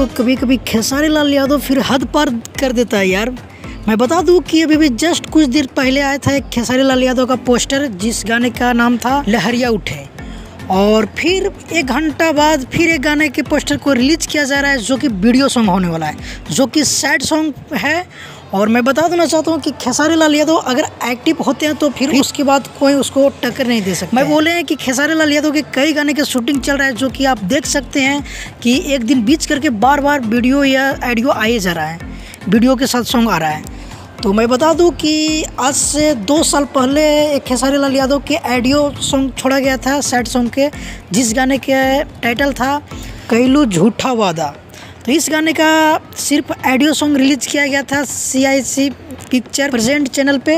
तो कभी कभी खेसारी लाल यादव फिर हद पार कर देता है यार। मैं बता दूं कि अभी भी जस्ट कुछ देर पहले आया था एक खेसारी लाल यादव का पोस्टर, जिस गाने का नाम था लहरिया उठे, और फिर 1 घंटा बाद फिर एक गाने के पोस्टर को रिलीज किया जा रहा है जो कि वीडियो सॉन्ग होने वाला है, जो कि सैड सॉन्ग है। और मैं बता देना चाहता हूँ कि खेसारी लाल यादव अगर एक्टिव होते हैं तो फिर उसके बाद कोई उसको टक्कर नहीं दे सकता। मैं बोले हैं कि खेसारी लाल यादव के कई गाने के शूटिंग चल रहा है, जो कि आप देख सकते हैं कि एक दिन बीच करके बार बार वीडियो या ऑडियो आए जा रहा है, वीडियो के साथ सॉन्ग आ रहा है। तो मैं बता दूं कि आज से 2 साल पहले एक खेसारी लाल यादव के ऑडियो सॉन्ग छोड़ा गया था सैड सॉन्ग के, जिस गाने के टाइटल था कैलू झूठा वादा। तो इस गाने का सिर्फ ऑडियो सॉन्ग रिलीज किया गया था CIC पिक्चर प्रेजेंट चैनल पे।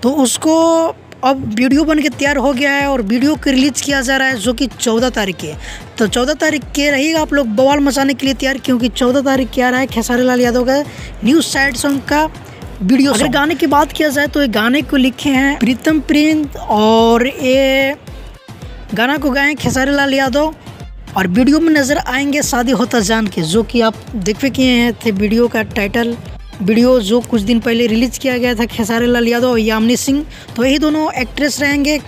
तो उसको अब वीडियो बन के तैयार हो गया है और वीडियो को रिलीज किया जा रहा है, जो कि 14 तारीख के। तो 14 तारीख के रहिएगा आप लोग बवाल मचाने के लिए तैयार, क्योंकि 14 तारीख के आ रहा है खेसारी लाल यादव का न्यू सैड सॉन्ग का वीडियो। अगर गाने की बात किया जाए तो ये गाने को लिखे हैं प्रीतम प्रिंस और ये गाना को गाए खेसारी लाल यादव, और वीडियो में नज़र आएंगे शादी होता जान के, जो कि आप देख किए हैं थे वीडियो का टाइटल। वीडियो जो कुछ दिन पहले रिलीज किया गया था खेसारी लाल यादव और यामिनी सिंह, तो यही दोनों एक्ट्रेस रहेंगे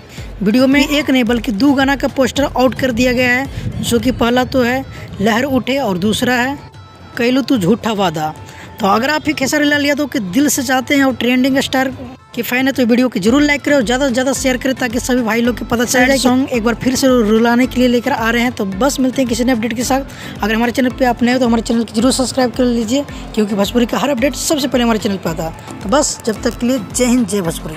वीडियो में। एक नहीं बल्कि 2 गाना का पोस्टर आउट कर दिया गया है, जो कि पहला तो है लहर उठे और दूसरा है कैलू तू झूठा वादा। तो अगर आप भी खेसारी लाल यादव के दिल से चाहते हैं और ट्रेंडिंग स्टार के फैन है तो वीडियो को जरूर लाइक करें और ज़्यादा से ज़्यादा शेयर करें, ताकि सभी भाई लोग को पता चल जाए। सॉन्ग एक बार फिर से रुलाने के लिए लेकर आ रहे हैं। तो बस मिलते हैं किसी नए अपडेट के साथ। अगर हमारे चैनल पे आप नए हो तो हमारे चैनल को जरूर सब्सक्राइब कर लीजिए, क्योंकि भोजपुरी का हर अपडेट सबसे पहले हमारे चैनल पर आता है। तो बस जब तक के लिए जय हिंद, जय भोजपुरी।